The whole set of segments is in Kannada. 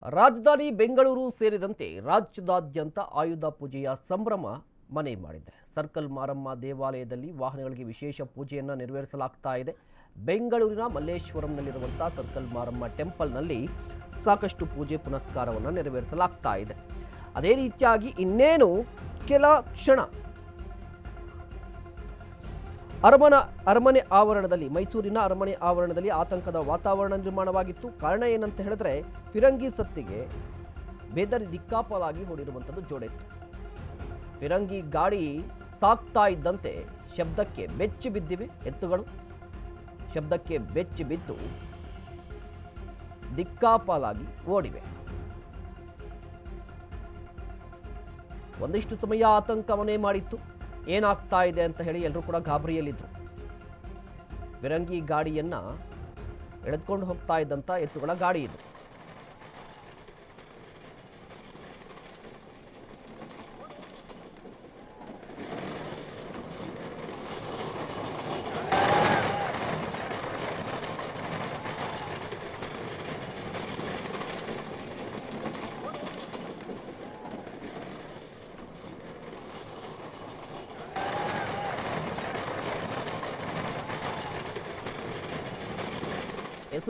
ರಾಜಧಾನಿ ಬೆಂಗಳೂರು ಸೇರಿದಂತೆ ರಾಜ್ಯದಾದ್ಯಂತ ಆಯುಧ ಪೂಜೆಯ ಸಂಭ್ರಮ ಮನೆ ಮಾಡಿದೆ. ಸರ್ಕಲ್ ಮಾರಮ್ಮ ದೇವಾಲಯದಲ್ಲಿ ವಾಹನಗಳಿಗೆ ವಿಶೇಷ ಪೂಜೆಯನ್ನು ನೆರವೇರಿಸಲಾಗ್ತಾ ಇದೆ. ಬೆಂಗಳೂರಿನ ಮಲ್ಲೇಶ್ವರಂನಲ್ಲಿರುವಂತಹ ಸರ್ಕಲ್ ಮಾರಮ್ಮ ಟೆಂಪಲ್ನಲ್ಲಿ ಸಾಕಷ್ಟು ಪೂಜೆ ಪುನಸ್ಕಾರವನ್ನು ನೆರವೇರಿಸಲಾಗ್ತಾ ಇದೆ. ಅದೇ ರೀತಿಯಾಗಿ ಇನ್ನೇನು ಕೆಲ ಕ್ಷಣ ಅರಮನೆ ಆವರಣದಲ್ಲಿ ಮೈಸೂರಿನ ಅರಮನೆ ಆವರಣದಲ್ಲಿ ಆತಂಕದ ವಾತಾವರಣ ನಿರ್ಮಾಣವಾಗಿತ್ತು. ಕಾರಣ ಏನಂತ ಹೇಳಿದ್ರೆ ಫಿರಂಗಿ ಸತ್ತಿಗೆ ಬೇದರಿ ದಿಕ್ಕಾಪಾಲಾಗಿ ಹೊಡಿರುವಂಥದ್ದು ಜೋಡೆತ್ತು. ಫಿರಂಗಿ ಗಾಡಿ ಸಾಗ್ತಾ ಇದ್ದಂತೆ ಶಬ್ದಕ್ಕೆ ಬೆಚ್ಚಿ ಬಿದ್ದಿವೆ ಎತ್ತುಗಳು. ಶಬ್ದಕ್ಕೆ ಬೆಚ್ಚಿ ಬಿದ್ದು ದಿಕ್ಕಾಪಾಲಾಗಿ ಓಡಿವೆ. ಒಂದಿಷ್ಟು ಸಮಯ ಆತಂಕವನ್ನೇ ಮಾಡಿತ್ತು. ಏನಾಗ್ತಾ ಇದೆ ಅಂತ ಹೇಳಿ ಎಲ್ಲರೂ ಕೂಡ ಗಾಬರಿಯಲ್ಲಿದ್ದರು. ಫಿರಂಗಿ ಗಾಡಿಯನ್ನ ಎಳೆದುಕೊಂಡು ಹೋಗ್ತಾ ಇದ್ದಂಥ ಎತ್ತುಗಳ ಗಾಡಿ ಇದು.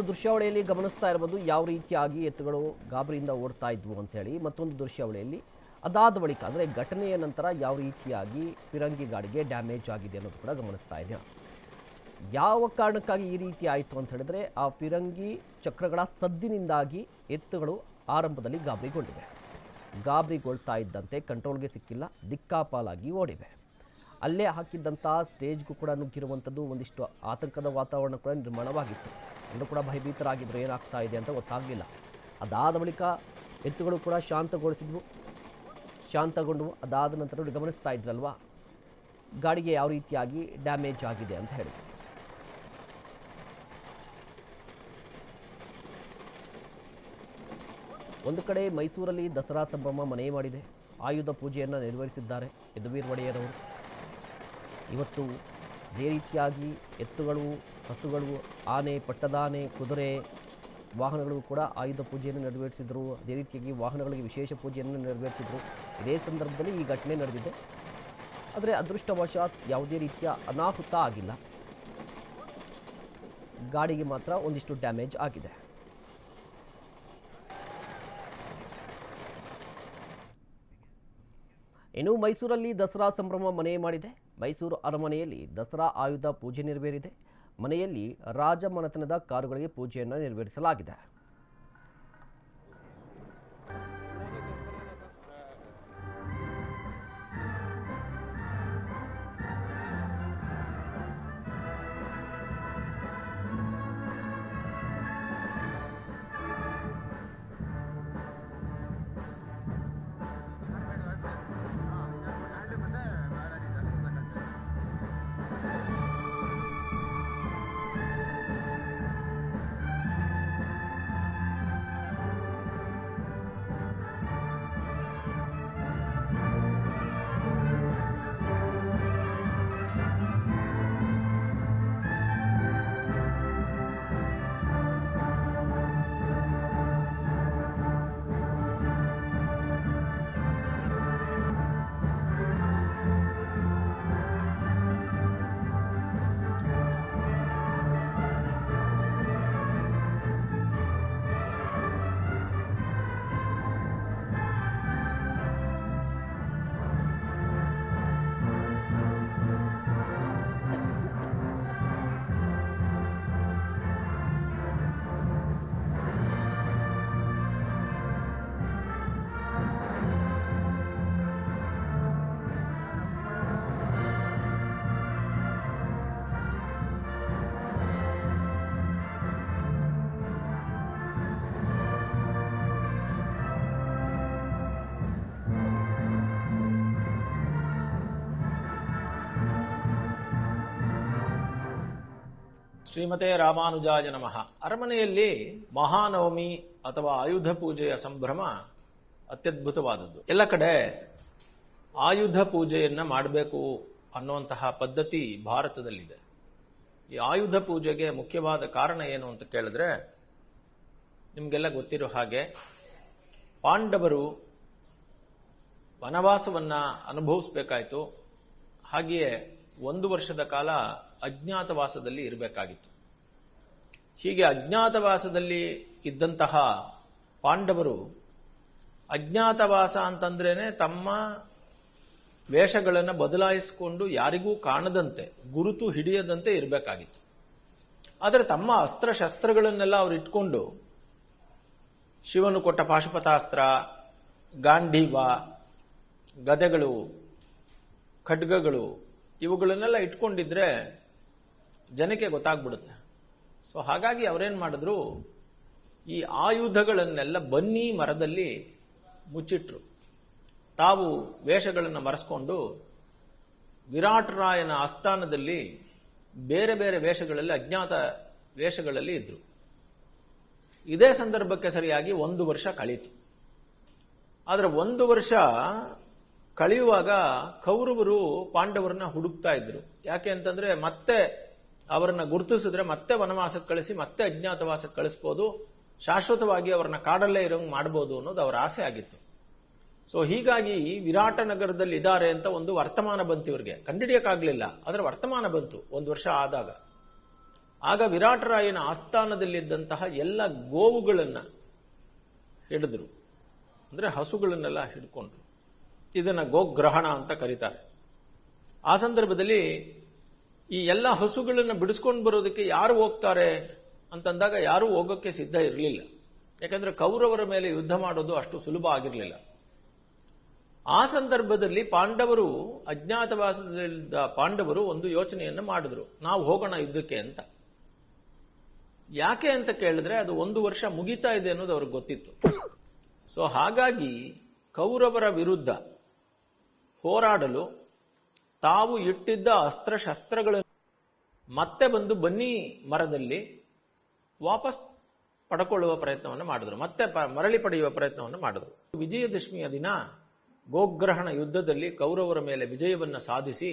ದೃಶ್ಯಾವಳಿಯಲ್ಲಿ ಗಮನಿಸ್ತಾ ಇರಬಹುದು ಯಾವ ರೀತಿಯಾಗಿ ಎತ್ತುಗಳು ಗಾಬರಿಯಿಂದ ಓಡ್ತಾ ಇದ್ವು ಅಂತ ಹೇಳಿ. ಮತ್ತೊಂದು ದೃಶ್ಯಾವಳಿಯಲ್ಲಿ ಅದಾದ ಬಳಿಕ ಅಂದರೆ ಘಟನೆಯ ನಂತರ ಯಾವ ರೀತಿಯಾಗಿ ಫಿರಂಗಿ ಗಾಡಿಗೆ ಡ್ಯಾಮೇಜ್ ಆಗಿದೆ ಅನ್ನೋದು ಕೂಡ ಗಮನಿಸ್ತಾ ಇದೆ. ಯಾವ ಕಾರಣಕ್ಕಾಗಿ ಈ ರೀತಿ ಆಯಿತು ಅಂತ ಹೇಳಿದ್ರೆ ಆ ಫಿರಂಗಿ ಚಕ್ರಗಳ ಸದ್ದಿನಿಂದಾಗಿ ಎತ್ತುಗಳು ಆರಂಭದಲ್ಲಿ ಗಾಬರಿಗೊಂಡಿವೆ. ಗಾಬರಿಗೊಳ್ತಾ ಇದ್ದಂತೆ ಕಂಟ್ರೋಲ್ಗೆ ಸಿಕ್ಕಿಲ್ಲ, ದಿಕ್ಕಾಪಾಲಾಗಿ ಓಡಿವೆ. ಅಲ್ಲೇ ಹಾಕಿದ್ದಂಥ ಸ್ಟೇಜ್ಗೂ ಕೂಡ ನುಗ್ಗಿರುವಂಥದ್ದು ಒಂದಿಷ್ಟು ಆತಂಕದ ವಾತಾವರಣ ಕೂಡ ನಿರ್ಮಾಣವಾಗಿತ್ತು. ಎಲ್ಲರೂ ಕೂಡ ಭಯಭೀತರಾಗಿದ್ದರು, ಏನಾಗ್ತಾ ಇದೆ ಅಂತ ಗೊತ್ತಾಗಲಿಲ್ಲ. ಅದಾದ ಬಳಿಕ ಎತ್ತುಗಳು ಕೂಡ ಶಾಂತಗೊಂಡವು. ಅದಾದ ನಂತರ ಗಮನಿಸ್ತಾ ಇದ್ರಲ್ವಾ ಗಾಡಿಗೆ ಯಾವ ರೀತಿಯಾಗಿ ಡ್ಯಾಮೇಜ್ ಆಗಿದೆ ಅಂತ ಹೇಳಿ. ಒಂದು ಕಡೆ ಮೈಸೂರಲ್ಲಿ ದಸರಾ ಸಂಭ್ರಮ ಮನೆ ಮಾಡಿದೆ. ಆಯುಧ ಪೂಜೆಯನ್ನು ನೆರವೇರಿಸಿದ್ದಾರೆ ಯದುವೀರ್ ಒಡೆಯರವರು. ಇವತ್ತು ಅದೇ ರೀತಿಯಾಗಿ ಎತ್ತುಗಳು, ಹಸುಗಳು, ಆನೆ, ಪಟ್ಟದಾನೆ, ಕುದುರೆ ವಾಹನಗಳು ಕೂಡ ಆಯುಧ ಪೂಜೆಯನ್ನು ನೆರವೇರಿಸಿದರು. ಅದೇ ರೀತಿಯಾಗಿ ವಾಹನಗಳಿಗೆ ವಿಶೇಷ ಪೂಜೆಯನ್ನು ನೆರವೇರಿಸಿದರು. ಇದೇ ಸಂದರ್ಭದಲ್ಲಿ ಈ ಘಟನೆ ನಡೆದಿದೆ. ಆದರೆ ಅದೃಷ್ಟವಶಾತ್ ಯಾವುದೇ ರೀತಿಯ ಅನಾಹುತ ಆಗಿಲ್ಲ. ಗಾಡಿಗೆ ಮಾತ್ರ ಒಂದಿಷ್ಟು ಡ್ಯಾಮೇಜ್ ಆಗಿದೆ. ಇನ್ನು ಮೈಸೂರಲ್ಲಿ ದಸರಾ ಸಂಭ್ರಮ ಮನೆ ಮಾಡಿದೆ. ಮೈಸೂರು ಅರಮನೆಯಲ್ಲಿ ದಸರಾ ಆಯುಧ ಪೂಜೆ ನೆರವೇರಿದೆ. ಮನೆಯಲ್ಲಿ ರಾಜಮನೆತನದ ಕಾರುಗಳಿಗೆ ಪೂಜೆಯನ್ನು ನೆರವೇರಿಸಲಾಗಿದೆ. ಶ್ರೀಮತೆ ರಾಮಾನುಜಾಯ ನಮಃ. ಅರಮನೆಯಲ್ಲಿ ಮಹಾನವಮಿ ಅಥವಾ ಆಯುಧ ಪೂಜೆಯ ಸಂಭ್ರಮ ಅತ್ಯದ್ಭುತವಾದದ್ದು. ಎಲ್ಲ ಕಡೆ ಆಯುಧ ಪೂಜೆಯನ್ನ ಮಾಡಬೇಕು ಅನ್ನುವಂತಹ ಪದ್ಧತಿ ಭಾರತದಲ್ಲಿದೆ. ಈ ಆಯುಧ ಪೂಜೆಗೆ ಮುಖ್ಯವಾದ ಕಾರಣ ಏನು ಅಂತ ಕೇಳಿದ್ರೆ, ನಿಮಗೆಲ್ಲ ಗೊತ್ತಿರೋ ಹಾಗೆ ಪಾಂಡವರು ವನವಾಸವನ್ನ ಅನುಭವಿಸಬೇಕಾಯಿತು. ಹಾಗೆಯೇ 1 ವರ್ಷದ ಕಾಲ ಅಜ್ಞಾತವಾಸದಲ್ಲಿ ಇರಬೇಕಾಗಿತ್ತು. ಹೀಗೆ ಅಜ್ಞಾತವಾಸದಲ್ಲಿ ಇದ್ದಂತಹ ಪಾಂಡವರು, ಅಜ್ಞಾತವಾಸ ಅಂತಂದ್ರೇನೆ ತಮ್ಮ ವೇಷಗಳನ್ನು ಬದಲಾಯಿಸಿಕೊಂಡು ಯಾರಿಗೂ ಕಾಣದಂತೆ, ಗುರುತು ಹಿಡಿಯದಂತೆ ಇರಬೇಕಾಗಿತ್ತು. ಆದರೆ ತಮ್ಮ ಅಸ್ತ್ರಶಸ್ತ್ರಗಳನ್ನೆಲ್ಲ ಅವರು ಇಟ್ಕೊಂಡು ಶಿವನು ಕೊಟ್ಟ ಪಾಶುಪತಾಸ್ತ್ರ, ಗಾಂಧೀವ, ಗದೆಗಳು, ಖಡ್ಗಗಳು ಇವುಗಳನ್ನೆಲ್ಲ ಇಟ್ಕೊಂಡಿದ್ರೆ ಜನಕ್ಕೆ ಗೊತ್ತಾಗ್ಬಿಡುತ್ತೆ. ಸೊ ಹಾಗಾಗಿ ಅವರೇನು ಮಾಡಿದ್ರು, ಈ ಆಯುಧಗಳನ್ನೆಲ್ಲ ಬನ್ನಿ ಮರದಲ್ಲಿ ಮುಚ್ಚಿಟ್ರು. ತಾವು ವೇಷಗಳನ್ನು ಮರೆಸ್ಕೊಂಡು ವಿರಾಟರಾಯನ ಆಸ್ಥಾನದಲ್ಲಿ ಬೇರೆ ಬೇರೆ ವೇಷಗಳಲ್ಲಿ, ಅಜ್ಞಾತ ವೇಷಗಳಲ್ಲಿ ಇದ್ರು. ಇದೇ ಸಂದರ್ಭಕ್ಕೆ ಸರಿಯಾಗಿ 1 ವರ್ಷ ಕಳೀತು. ಆದರೆ 1 ವರ್ಷ ಕಳೆಯುವಾಗ ಕೌರವರು ಪಾಂಡವರನ್ನ ಹುಡುಕ್ತಾ ಇದ್ರು. ಯಾಕೆ ಅಂತಂದ್ರೆ ಮತ್ತೆ ಅವರನ್ನ ಗುರುತಿಸಿದ್ರೆ ಮತ್ತೆ ವನವಾಸಕ್ಕೆ ಕಳಿಸಿ ಮತ್ತೆ ಅಜ್ಞಾತವಾಸಕ್ಕೆ ಕಳಿಸ್ಬೋದು, ಶಾಶ್ವತವಾಗಿ ಅವರನ್ನ ಕಾಡಲ್ಲೇ ಇರೋಂಗ್ ಮಾಡ್ಬೋದು ಅನ್ನೋದು ಅವರ ಆಸೆ ಆಗಿತ್ತು. ಸೊ ಹೀಗಾಗಿ ವಿರಾಟ ನಗರದಲ್ಲಿ ಇದ್ದಾರೆ ಅಂತ ಒಂದು ವರ್ತಮಾನ ಬಂತು. ಇವರಿಗೆ ಕಂಡಿಡಿಯಕ್ಕಾಗ್ಲಿಲ್ಲ, ಅದರ ವರ್ತಮಾನ ಬಂತು 1 ವರ್ಷ ಆದಾಗ. ಆಗ ವಿರಾಟರಾಯನ ಆಸ್ಥಾನದಲ್ಲಿದ್ದಂತಹ ಎಲ್ಲ ಗೋವುಗಳನ್ನ ಹಿಡಿದ್ರು, ಅಂದ್ರೆ ಹಸುಗಳನ್ನೆಲ್ಲ ಹಿಡ್ಕೊಂಡ್ರು. ಇದನ್ನ ಗೋಗ್ರಹಣ ಅಂತ ಕರೀತಾರೆ. ಆ ಸಂದರ್ಭದಲ್ಲಿ ಈ ಎಲ್ಲ ಹಸುಗಳನ್ನ ಬಿಡಿಸ್ಕೊಂಡು ಬರೋದಕ್ಕೆ ಯಾರು ಹೋಗ್ತಾರೆ ಅಂತಂದಾಗ ಯಾರೂ ಹೋಗೋಕ್ಕೆ ಸಿದ್ಧ ಇರಲಿಲ್ಲ. ಯಾಕಂದ್ರೆ ಕೌರವರ ಮೇಲೆ ಯುದ್ಧ ಮಾಡೋದು ಅಷ್ಟು ಸುಲಭ ಆಗಿರಲಿಲ್ಲ. ಆ ಸಂದರ್ಭದಲ್ಲಿ ಪಾಂಡವರು, ಅಜ್ಞಾತವಾಸದಲ್ಲಿದ್ದ ಪಾಂಡವರು ಒಂದು ಯೋಚನೆಯನ್ನು ಮಾಡಿದ್ರು, ನಾವು ಹೋಗೋಣ ಯುದ್ಧಕ್ಕೆ ಅಂತ. ಯಾಕೆ ಅಂತ ಕೇಳಿದ್ರೆ ಅದು 1 ವರ್ಷ ಮುಗಿತಾ ಇದೆ ಅನ್ನೋದು ಅವ್ರಿಗೆ ಗೊತ್ತಿತ್ತು. ಸೊ ಹಾಗಾಗಿ ಕೌರವರ ವಿರುದ್ಧ ಹೋರಾಡಲು ತಾವು ಇಟ್ಟಿದ್ದ ಅಸ್ತ್ರಶಸ್ತ್ರಗಳನ್ನು ಮತ್ತೆ ಬಂದು ಬನ್ನಿ ಮರದಲ್ಲಿ ವಾಪಸ್ ಪಡ್ಕೊಳ್ಳುವ ಪ್ರಯತ್ನವನ್ನು ಮಾಡಿದ್ರು, ಮತ್ತೆ ಮರಳಿ ಪಡೆಯುವ ಪ್ರಯತ್ನವನ್ನು ಮಾಡಿದ್ರು. ವಿಜಯದಶಮಿಯ ದಿನ ಗೋಗ್ರಹಣ ಯುದ್ಧದಲ್ಲಿ ಕೌರವರ ಮೇಲೆ ವಿಜಯವನ್ನು ಸಾಧಿಸಿ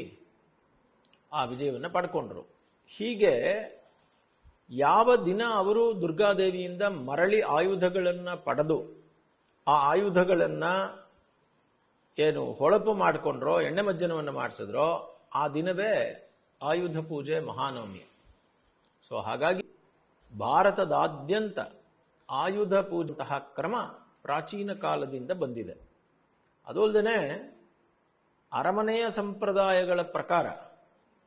ಆ ವಿಜಯವನ್ನು ಪಡ್ಕೊಂಡ್ರು. ಹೀಗೆ ಯಾವ ದಿನ ಅವರು ದುರ್ಗಾದೇವಿಯಿಂದ ಮರಳಿ ಆಯುಧಗಳನ್ನು ಪಡೆದು ಆ ಆಯುಧಗಳನ್ನ ಏನು ಹೊಳಪು ಮಾಡಿಕೊಂಡ್ರೋ, ಎಣ್ಣೆ ಮಜ್ಜನವನ್ನು ಮಾಡಿಸಿದ್ರೋ, ಆ ದಿನವೇ ಆಯುಧ ಪೂಜೆ ಮಹಾನವಮಿ. ಸೊ ಹಾಗಾಗಿ ಭಾರತದಾದ್ಯಂತ ಆಯುಧ ಪೂಜೆಂತಹ ಕ್ರಮ ಪ್ರಾಚೀನ ಕಾಲದಿಂದ ಬಂದಿದೆ. ಅದಲ್ಲದೆ ಅರಮನೆಯ ಸಂಪ್ರದಾಯಗಳ ಪ್ರಕಾರ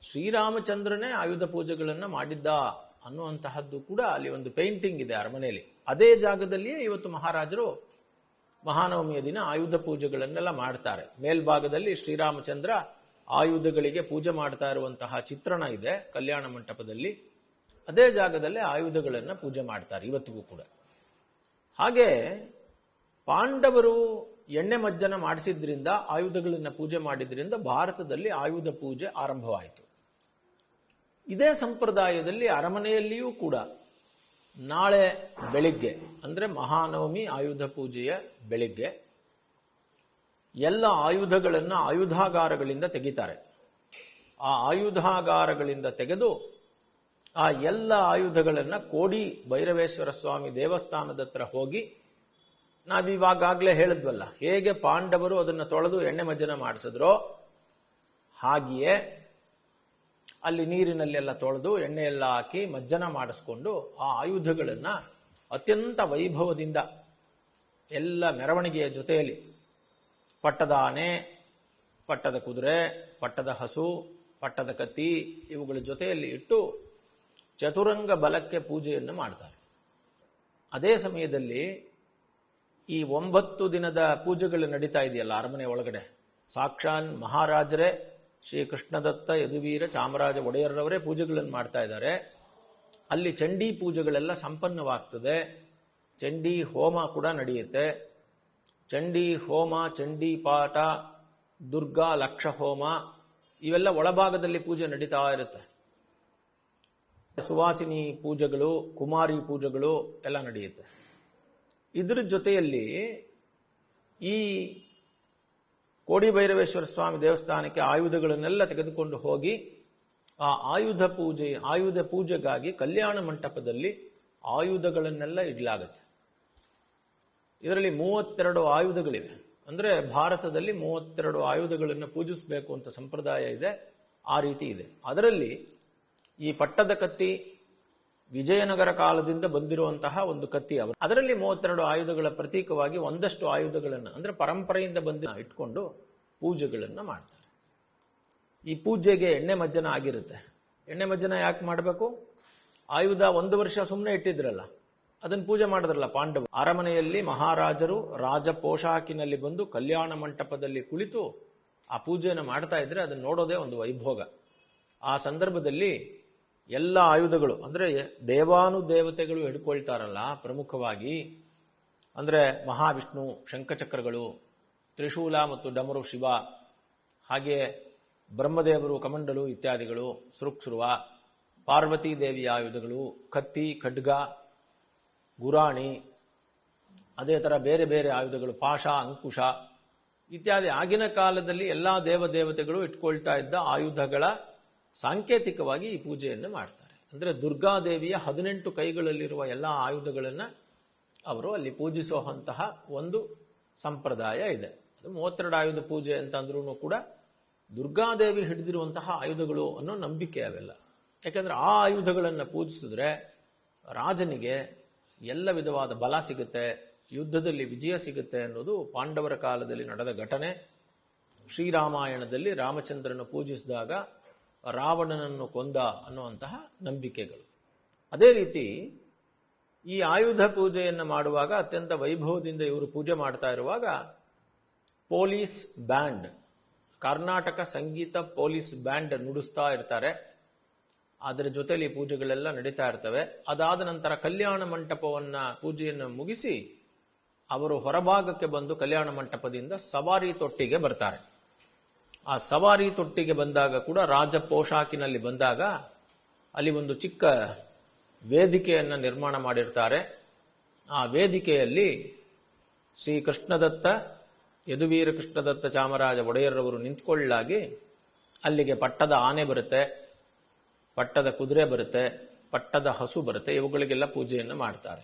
ಶ್ರೀರಾಮಚಂದ್ರನೇ ಆಯುಧ ಪೂಜೆಗಳನ್ನು ಮಾಡಿದ್ದ ಅನ್ನುವಂತಹದ್ದು ಕೂಡ ಅಲ್ಲಿ ಒಂದು ಪೇಂಟಿಂಗ್ ಇದೆ ಅರಮನೆಯಲ್ಲಿ. ಅದೇ ಜಾಗದಲ್ಲಿಯೇ ಇವತ್ತು ಮಹಾರಾಜರು ಮಹಾನವಮಿಯ ದಿನ ಆಯುಧ ಪೂಜೆಗಳನ್ನೆಲ್ಲ ಮಾಡ್ತಾರೆ. ಮೇಲ್ಭಾಗದಲ್ಲಿ ಶ್ರೀರಾಮಚಂದ್ರ ಆಯುಧಗಳಿಗೆ ಪೂಜೆ ಮಾಡ್ತಾ ಇರುವಂತಹ ಚಿತ್ರಣ ಇದೆ ಕಲ್ಯಾಣ ಮಂಟಪದಲ್ಲಿ. ಅದೇ ಜಾಗದಲ್ಲೇ ಆಯುಧಗಳನ್ನು ಪೂಜೆ ಮಾಡ್ತಾರೆ ಇವತ್ತಿಗೂ ಕೂಡ. ಹಾಗೆ ಪಾಂಡವರು ಎಣ್ಣೆ ಮಜ್ಜನ ಮಾಡಿಸಿದ್ರಿಂದ, ಆಯುಧಗಳನ್ನು ಪೂಜೆ ಮಾಡಿದ್ರಿಂದ ಭಾರತದಲ್ಲಿ ಆಯುಧ ಪೂಜೆ ಆರಂಭವಾಯಿತು. ಇದೇ ಸಂಪ್ರದಾಯದಲ್ಲಿ ಅರಮನೆಯಲ್ಲಿಯೂ ಕೂಡ ನಾಳೆ ಬೆಳಿಗ್ಗೆ, ಅಂದ್ರೆ ಮಹಾನವಮಿ ಆಯುಧ ಪೂಜೆಯ ಬೆಳಿಗ್ಗೆ, ಎಲ್ಲ ಆಯುಧಗಳನ್ನು ಆಯುಧಾಗಾರಗಳಿಂದ ತೆಗಿತಾರೆ. ಆ ಆಯುಧಾಗಾರಗಳಿಂದ ತೆಗೆದು ಆ ಎಲ್ಲ ಆಯುಧಗಳನ್ನು ಕೋಡಿ ಭೈರವೇಶ್ವರ ಸ್ವಾಮಿ ದೇವಸ್ಥಾನದ ಹತ್ರ ಹೋಗಿ, ನಾವಿವಾಗಲೇ ಹೇಳಿದ್ವಲ್ಲ ಹೇಗೆ ಪಾಂಡವರು ಅದನ್ನು ತೊಳೆದು ಎಣ್ಣೆ ಮಜ್ಜನ ಮಾಡಿಸಿದ್ರೋ ಹಾಗೆಯೇ ಅಲ್ಲಿ ನೀರಿನಲ್ಲೆಲ್ಲ ತೊಳೆದು ಎಣ್ಣೆ ಎಲ್ಲ ಹಾಕಿ ಮಜ್ಜನ ಮಾಡಿಸ್ಕೊಂಡು ಆ ಆಯುಧಗಳನ್ನು ಅತ್ಯಂತ ವೈಭವದಿಂದ ಎಲ್ಲ ಮೆರವಣಿಗೆಯ ಜೊತೆಯಲ್ಲಿ ಪಟ್ಟದ ಆನೆ, ಪಟ್ಟದ ಕುದುರೆ, ಪಟ್ಟದ ಹಸು, ಪಟ್ಟದ ಕತ್ತಿ ಇವುಗಳ ಜೊತೆಯಲ್ಲಿ ಇಟ್ಟು ಚತುರಂಗ ಬಲಕ್ಕೆ ಪೂಜೆಯನ್ನು ಮಾಡ್ತಾರೆ. ಅದೇ ಸಮಯದಲ್ಲಿ ಈ 9 ದಿನದ ಪೂಜೆಗಳು ನಡೀತಾ ಇದೆಯಲ್ಲ ಅರಮನೆ ಒಳಗಡೆ, ಸಾಕ್ಷಾತ್ ಮಹಾರಾಜರೇ ಶ್ರೀ ಕೃಷ್ಣದತ್ತ ಯದುವೀರ ಚಾಮರಾಜ ಒಡೆಯರ್ರವರೇ ಪೂಜೆಗಳನ್ನು ಮಾಡ್ತಾ ಇದ್ದಾರೆ. ಅಲ್ಲಿ ಚಂಡೀ ಪೂಜೆಗಳೆಲ್ಲ ಸಂಪನ್ನವಾಗ್ತದೆ. ಚಂಡೀ ಹೋಮ ಕೂಡ ನಡೆಯುತ್ತೆ. ಚಂಡೀ ಹೋಮ, ಚಂಡೀ ಪಾಠ, ದುರ್ಗಾ ಲಕ್ಷ ಹೋಮ ಇವೆಲ್ಲ ಒಳಭಾಗದಲ್ಲಿ ಪೂಜೆ ನಡೀತಾ ಇರುತ್ತೆ. ಸುವಾಸಿನಿ ಪೂಜೆಗಳು, ಕುಮಾರಿ ಪೂಜೆಗಳು ಎಲ್ಲ ನಡೆಯುತ್ತೆ. ಇದರ ಜೊತೆಯಲ್ಲಿ ಈ ಕೋಡಿ ಭೈರವೇಶ್ವರ ಸ್ವಾಮಿ ದೇವಸ್ಥಾನಕ್ಕೆ ಆಯುಧಗಳನ್ನೆಲ್ಲ ತೆಗೆದುಕೊಂಡು ಹೋಗಿ ಆ ಆಯುಧ ಪೂಜೆಗಾಗಿ ಕಲ್ಯಾಣ ಮಂಟಪದಲ್ಲಿ ಆಯುಧಗಳನ್ನೆಲ್ಲ ಇಡಲಾಗುತ್ತೆ. ಇದರಲ್ಲಿ 32 ಆಯುಧಗಳಿವೆ. ಅಂದರೆ ಭಾರತದಲ್ಲಿ 32 ಆಯುಧಗಳನ್ನು ಪೂಜಿಸಬೇಕು ಅಂತ ಸಂಪ್ರದಾಯ ಇದೆ, ಆ ರೀತಿ ಇದೆ. ಅದರಲ್ಲಿ ಈ ಪಟ್ಟದ ಕತ್ತಿ ವಿಜಯನಗರ ಕಾಲದಿಂದ ಬಂದಿರುವಂತಹ ಒಂದು ಕತ್ತಿ. ಅದರಲ್ಲಿ 32 ಆಯುಧಗಳ ಪ್ರತೀಕವಾಗಿ ಒಂದಷ್ಟು ಆಯುಧಗಳನ್ನು ಅಂದರೆ ಪರಂಪರೆಯಿಂದ ಬಂದು ಇಟ್ಕೊಂಡು ಪೂಜೆಗಳನ್ನು ಮಾಡ್ತಾರೆ. ಈ ಪೂಜೆಗೆ ಎಣ್ಣೆ ಮಜ್ಜನ ಆಗಿರುತ್ತೆ. ಎಣ್ಣೆ ಮಜ್ಜನ ಯಾಕೆ ಮಾಡಬೇಕು? ಆಯುಧ 1 ವರ್ಷ ಸುಮ್ಮನೆ ಇಟ್ಟಿದ್ರಲ್ಲ, ಅದನ್ನು ಪೂಜೆ ಮಾಡಿದ್ರಲ್ಲ ಪಾಂಡವರು. ಅರಮನೆಯಲ್ಲಿ ಮಹಾರಾಜರು ರಾಜ ಪೋಷಾಕಿನಲ್ಲಿ ಬಂದು ಕಲ್ಯಾಣ ಮಂಟಪದಲ್ಲಿ ಕುಳಿತು ಆ ಪೂಜೆಯನ್ನು ಮಾಡ್ತಾ ಇದ್ರೆ ಅದನ್ನು ನೋಡೋದೇ ಒಂದು ವೈಭೋಗ. ಆ ಸಂದರ್ಭದಲ್ಲಿ ಎಲ್ಲ ಆಯುಧಗಳು ಅಂದರೆ ದೇವಾನುದೇವತೆಗಳು ಹಿಡ್ಕೊಳ್ತಾರಲ್ಲ ಪ್ರಮುಖವಾಗಿ, ಅಂದರೆ ಮಹಾವಿಷ್ಣು ಶಂಖಚಕ್ರಗಳು, ತ್ರಿಶೂಲ ಮತ್ತು ಡಮರು ಶಿವ, ಹಾಗೆ ಬ್ರಹ್ಮದೇವರು ಕಮಂಡಲು ಇತ್ಯಾದಿಗಳು, ಸೃಕ್ಸುರುವ, ಪಾರ್ವತೀ ದೇವಿಯ ಆಯುಧಗಳು, ಕತ್ತಿ, ಖಡ್ಗ, ಗುರಾಣಿ, ಅದೇ ಥರ ಬೇರೆ ಬೇರೆ ಆಯುಧಗಳು, ಪಾಶ, ಅಂಕುಶ ಇತ್ಯಾದಿ ಆಗಿನ ಕಾಲದಲ್ಲಿ ಎಲ್ಲ ದೇವತೆಗಳು ಇಟ್ಕೊಳ್ತಾ ಇದ್ದ ಆಯುಧಗಳ ಸಾಂಕೇತಿಕವಾಗಿ ಈ ಪೂಜೆಯನ್ನು ಮಾಡ್ತಾರೆ. ಅಂದರೆ ದುರ್ಗಾದೇವಿಯ 18 ಕೈಗಳಲ್ಲಿರುವ ಎಲ್ಲ ಆಯುಧಗಳನ್ನು ಅವರು ಅಲ್ಲಿ ಪೂಜಿಸುವಂತಹ ಒಂದು ಸಂಪ್ರದಾಯ ಇದೆ. ಅದು 32 ಆಯುಧ ಪೂಜೆ ಅಂತಂದ್ರೂ ಕೂಡ ದುರ್ಗಾದೇವಿ ಹಿಡಿದಿರುವಂತಹ ಆಯುಧಗಳು ಅನ್ನೋ ನಂಬಿಕೆ ಅವೆಲ್ಲ. ಯಾಕೆಂದರೆ ಆ ಆಯುಧಗಳನ್ನು ಪೂಜಿಸಿದ್ರೆ ರಾಜನಿಗೆ ಎಲ್ಲ ವಿಧವಾದ ಬಲ ಸಿಗುತ್ತೆ, ಯುದ್ಧದಲ್ಲಿ ವಿಜಯ ಸಿಗುತ್ತೆ ಅನ್ನೋದು ಪಾಂಡವರ ಕಾಲದಲ್ಲಿ ನಡೆದ ಘಟನೆ. ಶ್ರೀರಾಮಾಯಣದಲ್ಲಿ ರಾಮಚಂದ್ರನ ಪೂಜಿಸಿದಾಗ ರಾವಣನನ್ನು ಕೊಂದ ಅನ್ನುವಂತಹ ನಂಬಿಕೆಗಳು. ಅದೇ ರೀತಿ ಈ ಆಯುಧ ಪೂಜೆಯನ್ನು ಮಾಡುವಾಗ ಅತ್ಯಂತ ವೈಭವದಿಂದ ಇವರು ಪೂಜೆ ಮಾಡ್ತಾ ಇರುವಾಗ ಪೊಲೀಸ್ ಬ್ಯಾಂಡ್, ಕರ್ನಾಟಕ ಸಂಗೀತ ಪೊಲೀಸ್ ಬ್ಯಾಂಡ್ ನುಡಿಸ್ತಾ ಇರ್ತಾರೆ. ಅದರ ಜೊತೆಲಿ ಪೂಜೆಗಳೆಲ್ಲ ನಡೀತಾ ಇರ್ತವೆ. ಅದಾದ ನಂತರ ಕಲ್ಯಾಣ ಮಂಟಪವನ್ನ ಪೂಜೆಯನ್ನು ಮುಗಿಸಿ ಅವರು ಹೊರಭಾಗಕ್ಕೆ ಬಂದು ಕಲ್ಯಾಣ ಮಂಟಪದಿಂದ ಸವಾರಿ ತೊಟ್ಟಿಗೆ ಬರ್ತಾರೆ. ಆ ಸವಾರಿ ತೊಟ್ಟಿಗೆ ಬಂದಾಗ ಕೂಡ ರಾಜ ಪೋಷಾಕಿನಲ್ಲಿ ಬಂದಾಗ ಅಲ್ಲಿ ಒಂದು ಚಿಕ್ಕ ವೇದಿಕೆಯನ್ನು ನಿರ್ಮಾಣ ಮಾಡಿರ್ತಾರೆ. ಆ ವೇದಿಕೆಯಲ್ಲಿ ಶ್ರೀ ಕೃಷ್ಣದತ್ತ ಯದುವೀರ ಕೃಷ್ಣದತ್ತ ಚಾಮರಾಜ ಒಡೆಯರ್ರವರು ನಿಂತ್ಕೊಳ್ಳಾಗಿ ಅಲ್ಲಿಗೆ ಪಟ್ಟದ ಆನೆ ಬರುತ್ತೆ, ಪಟ್ಟದ ಕುದುರೆ ಬರುತ್ತೆ, ಪಟ್ಟದ ಹಸು ಬರುತ್ತೆ. ಇವುಗಳಿಗೆಲ್ಲ ಪೂಜೆಯನ್ನು ಮಾಡ್ತಾರೆ.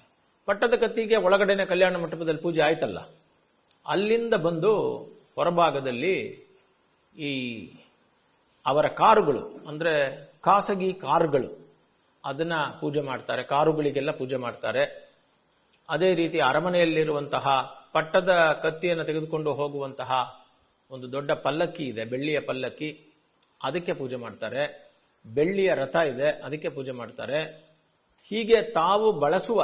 ಪಟ್ಟದ ಕತ್ತಿಗೆ ಒಳಗಡೆನೆ ಕಲ್ಯಾಣ ಮಂಟಪದಲ್ಲಿ ಪೂಜೆ ಆಯ್ತಲ್ಲ, ಅಲ್ಲಿಂದ ಬಂದು ಹೊರಭಾಗದಲ್ಲಿ ಈ ಅವರ ಕಾರುಗಳು ಅಂದರೆ ಖಾಸಗಿ ಕಾರುಗಳು ಅದನ್ನ ಪೂಜೆ ಮಾಡ್ತಾರೆ, ಕಾರುಗಳಿಗೆಲ್ಲ ಪೂಜೆ ಮಾಡ್ತಾರೆ. ಅದೇ ರೀತಿ ಅರಮನೆಯಲ್ಲಿರುವಂತಹ ಪಟ್ಟದ ಕತ್ತಿಯನ್ನು ತೆಗೆದುಕೊಂಡು ಹೋಗುವಂತಹ ಒಂದು ದೊಡ್ಡ ಪಲ್ಲಕ್ಕಿ ಇದೆ, ಬೆಳ್ಳಿಯ ಪಲ್ಲಕ್ಕಿ, ಅದಕ್ಕೆ ಪೂಜೆ ಮಾಡ್ತಾರೆ. ಬೆಳ್ಳಿಯ ರಥ ಇದೆ, ಅದಕ್ಕೆ ಪೂಜೆ ಮಾಡ್ತಾರೆ. ಹೀಗೆ ತಾವು ಬಳಸುವ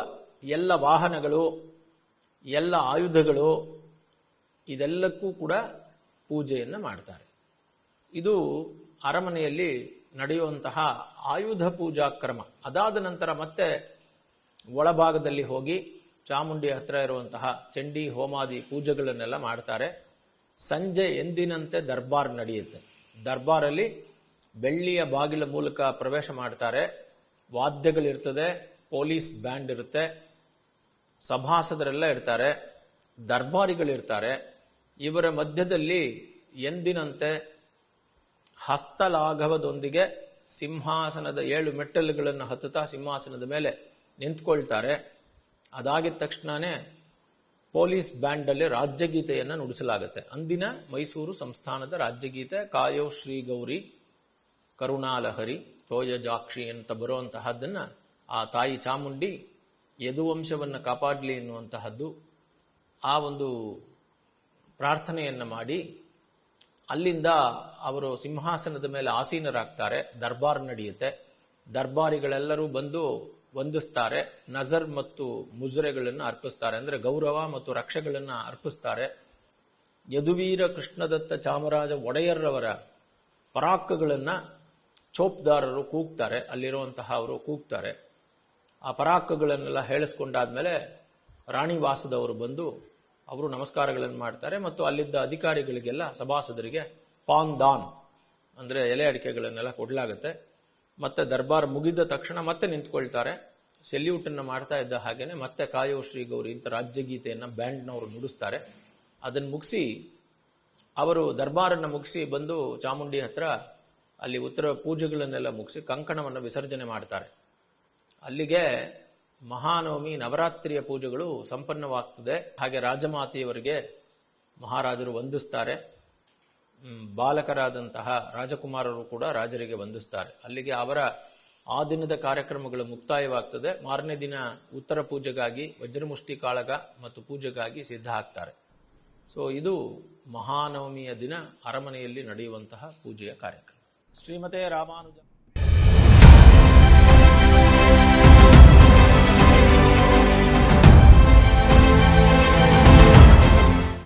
ಎಲ್ಲ ವಾಹನಗಳು, ಎಲ್ಲ ಆಯುಧಗಳು, ಇದೆಲ್ಲಕ್ಕೂ ಕೂಡ ಪೂಜೆಯನ್ನು ಮಾಡ್ತಾರೆ. ಇದು ಅರಮನೆಯಲ್ಲಿ ನಡೆಯುವಂತಹ ಆಯುಧ ಪೂಜಾ ಕ್ರಮ. ಅದಾದ ನಂತರ ಮತ್ತೆ ಒಳಭಾಗದಲ್ಲಿ ಹೋಗಿ ಚಾಮುಂಡಿ ಹತ್ರ ಇರುವಂತಹ ಚಂಡಿ ಹೋಮಾದಿ ಪೂಜೆಗಳನ್ನೆಲ್ಲ ಮಾಡ್ತಾರೆ. ಸಂಜೆ ಎಂದಿನಂತೆ ದರ್ಬಾರ್ ನಡೆಯುತ್ತೆ. ದರ್ಬಾರಲ್ಲಿ ಬೆಳ್ಳಿಯ ಬಾಗಿಲ ಮೂಲಕ ಪ್ರವೇಶ ಮಾಡ್ತಾರೆ. ವಾದ್ಯಗಳಿರ್ತದೆ, ಪೊಲೀಸ್ ಬ್ಯಾಂಡ್ ಇರುತ್ತೆ, ಸಭಾಸದರೆಲ್ಲ ಇರ್ತಾರೆ, ದರ್ಬಾರಿಗಳಿರ್ತಾರೆ. ಇವರ ಮಧ್ಯದಲ್ಲಿ ಎಂದಿನಂತೆ ಹಸ್ತಲಾಘವದೊಂದಿಗೆ ಸಿಂಹಾಸನದ 7 ಮೆಟ್ಟಲುಗಳನ್ನು ಹತ್ತುತ್ತಾ ಸಿಂಹಾಸನದ ಮೇಲೆ ನಿಂತ್ಕೊಳ್ತಾರೆ. ಅದಾಗಿದ ತಕ್ಷಣನೇ ಪೊಲೀಸ್ ಬ್ಯಾಂಡಲ್ಲಿ ರಾಜ್ಯಗೀತೆಯನ್ನು ನುಡಿಸಲಾಗುತ್ತೆ. ಅಂದಿನ ಮೈಸೂರು ಸಂಸ್ಥಾನದ ರಾಜ್ಯಗೀತೆ ಕಾಯೋ ಶ್ರೀ ಗೌರಿ ಕರುಣಾಲಹರಿ ತೋಯಜಾಕ್ಷಿ ಅಂತ ಬರುವಂತಹದ್ದನ್ನು ಆ ತಾಯಿ ಚಾಮುಂಡಿ ಯದುವಂಶವನ್ನು ಕಾಪಾಡಲಿ ಎನ್ನುವಂತಹದ್ದು. ಆ ಒಂದು ಪ್ರಾರ್ಥನೆಯನ್ನು ಮಾಡಿ ಅಲ್ಲಿಂದ ಅವರು ಸಿಂಹಾಸನದ ಮೇಲೆ ಆಸೀನರಾಗ್ತಾರೆ. ದರ್ಬಾರ್ ನಡೆಯುತ್ತೆ. ದರ್ಬಾರಿಗಳೆಲ್ಲರೂ ಬಂದು ವಂದಿಸ್ತಾರೆ. ನಜರ್ ಮತ್ತು ಮುಜರೆಗಳನ್ನು ಅರ್ಪಿಸ್ತಾರೆ, ಅಂದರೆ ಗೌರವ ಮತ್ತು ರಕ್ಷೆಗಳನ್ನು ಅರ್ಪಿಸ್ತಾರೆ. ಯದುವೀರ ಕೃಷ್ಣದತ್ತ ಚಾಮರಾಜ ಒಡೆಯರ್ರವರ ಪರಾಕಗಳನ್ನು ಚೋಪ್ದಾರರು ಕೂಗ್ತಾರೆ, ಅಲ್ಲಿರುವಂತಹ ಅವರು ಕೂಗ್ತಾರೆ. ಆ ಪರಾಕಗಳನ್ನೆಲ್ಲ ಹೇಳಿಸ್ಕೊಂಡಾದ್ಮೇಲೆ ರಾಣಿವಾಸದವರು ಬಂದು ಅವರು ನಮಸ್ಕಾರಗಳನ್ನು ಮಾಡ್ತಾರೆ. ಮತ್ತು ಅಲ್ಲಿದ್ದ ಅಧಿಕಾರಿಗಳಿಗೆಲ್ಲ ಸಭಾಸದರಿಗೆ ಪಾನ್ ದಾನ್ ಅಂದರೆ ಎಲೆ ಅಡಿಕೆಗಳನ್ನೆಲ್ಲ ಕೊಡಲಾಗುತ್ತೆ. ಮತ್ತೆ ದರ್ಬಾರ್ ಮುಗಿದ ತಕ್ಷಣ ಮತ್ತೆ ನಿಂತ್ಕೊಳ್ತಾರೆ. ಸೆಲ್ಯೂಟನ್ನು ಮಾಡ್ತಾ ಇದ್ದ ಹಾಗೇನೆ ಮತ್ತೆ ಕಾಯೋ ಶ್ರೀ ಗೌರಿ ಇಂಥ ರಾಜ್ಯಗೀತೆಯನ್ನು ಬ್ಯಾಂಡ್ನವರು ನುಡಿಸ್ತಾರೆ. ಅದನ್ನು ಮುಗಿಸಿ ಅವರು ದರ್ಬಾರನ್ನು ಮುಗಿಸಿ ಬಂದು ಚಾಮುಂಡಿ ಹತ್ರ ಅಲ್ಲಿ ಉತ್ತರ ಪೂಜೆಗಳನ್ನೆಲ್ಲ ಮುಗಿಸಿ ಕಂಕಣವನ್ನು ವಿಸರ್ಜನೆ ಮಾಡ್ತಾರೆ. ಅಲ್ಲಿಗೆ ಮಹಾನವಮಿ ನವರಾತ್ರಿಯ ಪೂಜೆಗಳು ಸಂಪನ್ನವಾಗ್ತದೆ. ಹಾಗೆ ರಾಜಮಾತೆಯವರಿಗೆ ಮಹಾರಾಜರು ವಂದಿಸ್ತಾರೆ. ಬಾಲಕರಾದಂತಹ ರಾಜಕುಮಾರರು ಕೂಡ ರಾಜರಿಗೆ ವಂದಿಸ್ತಾರೆ. ಅಲ್ಲಿಗೆ ಅವರ ಆ ದಿನದ ಕಾರ್ಯಕ್ರಮಗಳು ಮುಕ್ತಾಯವಾಗ್ತದೆ. ಮಾರನೇ ದಿನ ಉತ್ತರ ಪೂಜೆಗಾಗಿ ವಜ್ರಮುಷ್ಟಿ ಕಾಳಗ ಮತ್ತು ಪೂಜೆಗಾಗಿ ಸಿದ್ಧ ಆಗ್ತಾರೆ. ಸೊ ಇದು ಮಹಾನವಮಿಯ ದಿನ ಅರಮನೆಯಲ್ಲಿ ನಡೆಯುವಂತಹ ಪೂಜೆಯ ಕಾರ್ಯಕ್ರಮ. ಶ್ರೀಮತೆ ರಾಮಾನುಜ